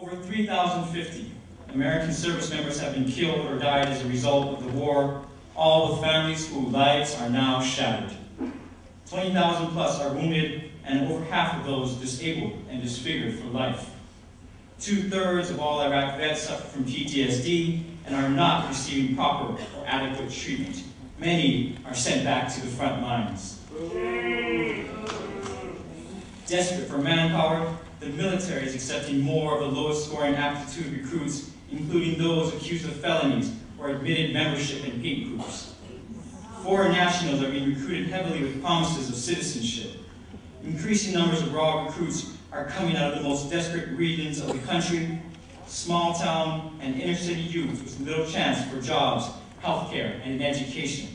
Over 3,050 American service members have been killed or died as a result of the war, all with families whose lives are now shattered. 20,000 plus are wounded, and over half of those disabled and disfigured for life. 2/3 of all Iraq vets suffer from PTSD and are not receiving proper or adequate treatment. Many are sent back to the front lines. Desperate for manpower, the military is accepting more of the lowest scoring aptitude recruits, including those accused of felonies or admitted membership in hate groups. Foreign nationals are being recruited heavily with promises of citizenship. Increasing numbers of raw recruits are coming out of the most desperate regions of the country, small town and inner city youth with little chance for jobs, healthcare, and education.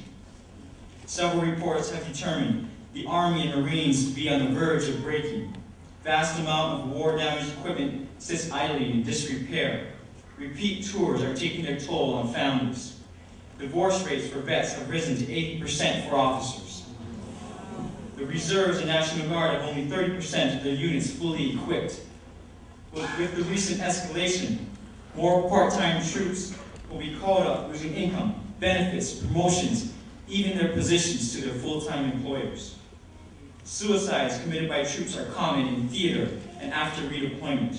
Several reports have determined the Army and Marines to be on the verge of breaking. Vast amount of war-damaged equipment sits idling in disrepair. Repeat tours are taking their toll on families. Divorce rates for vets have risen to 80% for officers. The reserves and National Guard have only 30% of their units fully equipped. With the recent escalation, more part-time troops will be called up losing income, benefits, promotions, even their positions to their full-time employers. Suicides committed by troops are common in theater and after redeployment.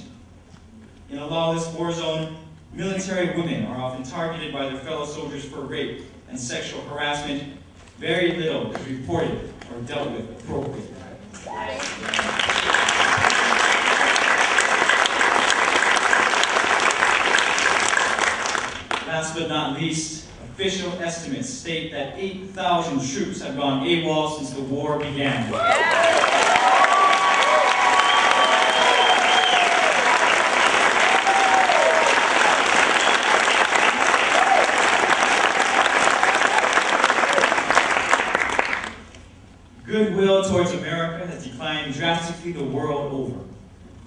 In a lawless war zone, military women are often targeted by their fellow soldiers for rape and sexual harassment. Very little is reported or dealt with appropriately. Last but not least, official estimates state that 8,000 troops have gone AWOL since the war began. Goodwill towards America has declined drastically the world over,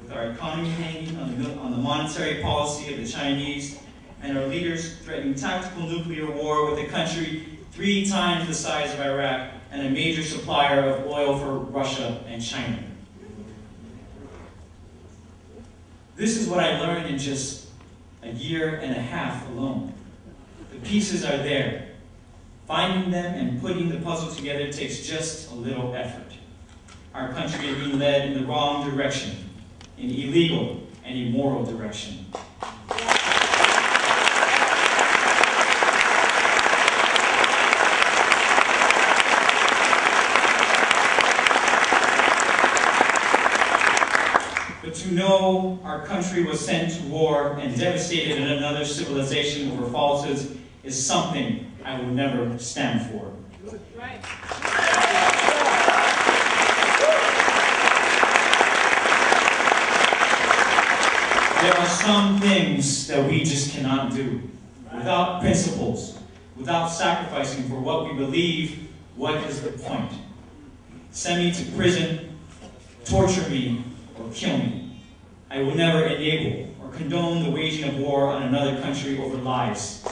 with our economy hanging on the monetary policy of the Chinese and our leaders threatening tactical nuclear war with a country 3 times the size of Iraq and a major supplier of oil for Russia and China. This is what I learned in just a year and a half alone. The pieces are there. Finding them and putting the puzzle together takes just a little effort. Our country is being led in the wrong direction, an illegal and immoral direction. But to know our country was sent to war and devastated in another civilization over falsehoods is something I will never stand for. Right. There are some things that we just cannot do. Without principles, without sacrificing for what we believe, what is the point? Send me to prison, torture me, or kill me. I will never enable or condone the waging of war on another country over lies.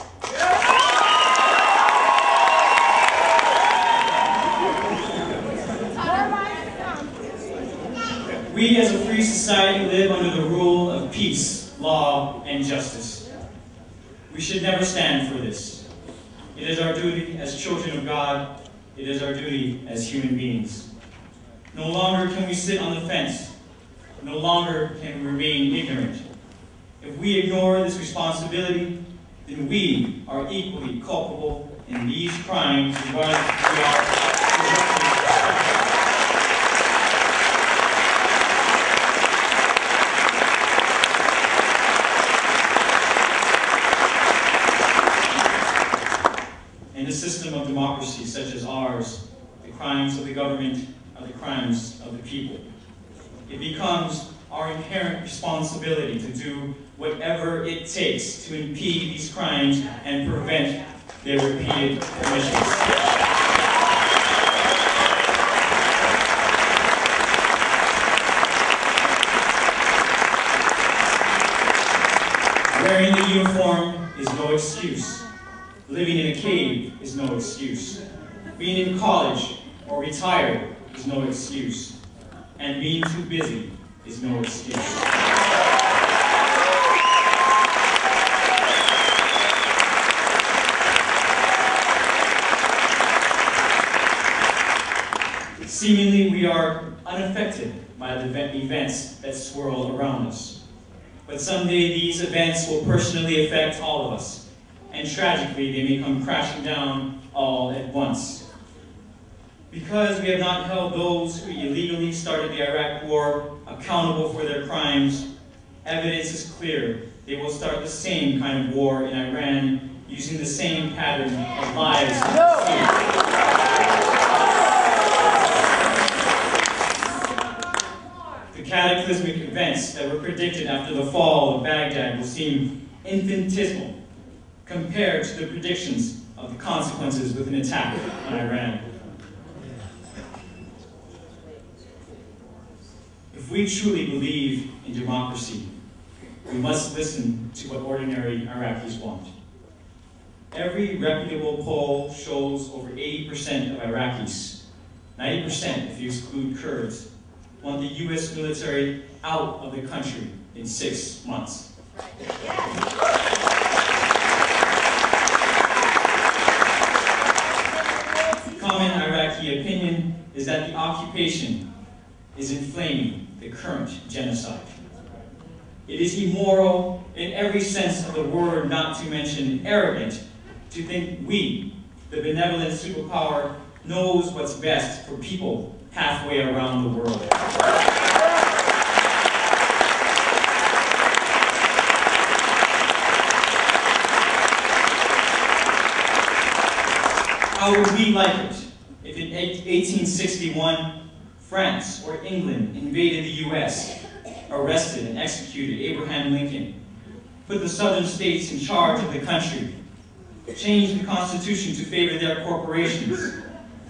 We as a free society live under the rule of peace, law, and justice. We should never stand for this. It is our duty as children of God. It is our duty as human beings. No longer can we sit on the fence. No longer can we remain ignorant. If we ignore this responsibility, then we are equally culpable in these crimes regardless if we are in a system of democracy such as ours. The crimes of the government are the crimes of the people. It becomes our inherent responsibility to do whatever it takes to impede these crimes and prevent their repeated commissions. Wearing the uniform is no excuse. Living in a cave is no excuse. Being in college or retired is no excuse. And being too busy is no excuse. Seemingly, we are unaffected by the events that swirl around us. But someday these events will personally affect all of us, and tragically they may come crashing down all at once. Because we have not held those who illegally started the Iraq War accountable for their crimes, evidence is clear they will start the same kind of war in Iran using the same pattern of lies and fear. The cataclysmic events that were predicted after the fall of Baghdad will seem infinitesimal compared to the predictions of the consequences with an attack on Iran. If we truly believe in democracy, we must listen to what ordinary Iraqis want. Every reputable poll shows over 80% of Iraqis, 90% if you exclude Kurds, want the U.S. military out of the country in 6 months. Common Iraqi opinion is that the occupation is inflaming the current genocide. It is immoral in every sense of the word, not to mention arrogant, to think we, the benevolent superpower, knows what's best for people halfway around the world. How would we like it if in 1861, France or England invaded the U.S., arrested and executed Abraham Lincoln, put the southern states in charge of the country, changed the Constitution to favor their corporations,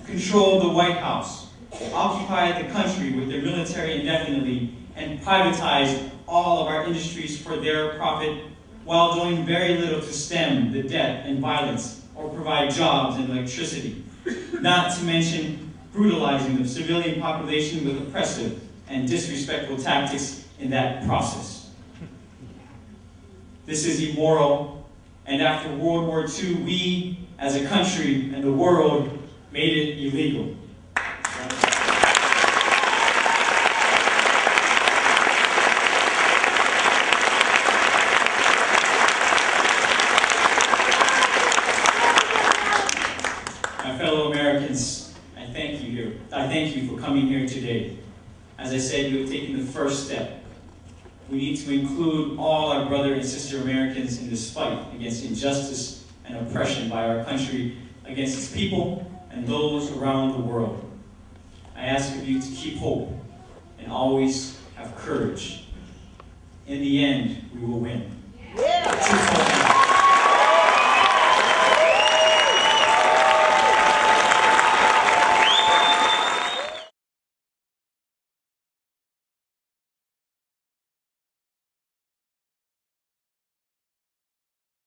controlled the White House, occupied the country with their military indefinitely, and privatized all of our industries for their profit, while doing very little to stem the debt and violence or provide jobs and electricity, not to mention brutalizing the civilian population with oppressive and disrespectful tactics in that process. This is immoral, and after World War II, we, as a country and the world, made it illegal. My fellow Americans, I thank you for coming here today. As I said, you have taken the first step. We need to include all our brother and sister Americans in this fight against injustice and oppression by our country, against its people and those around the world. I ask of you to keep hope and always have courage. In the end, we will win. Yeah.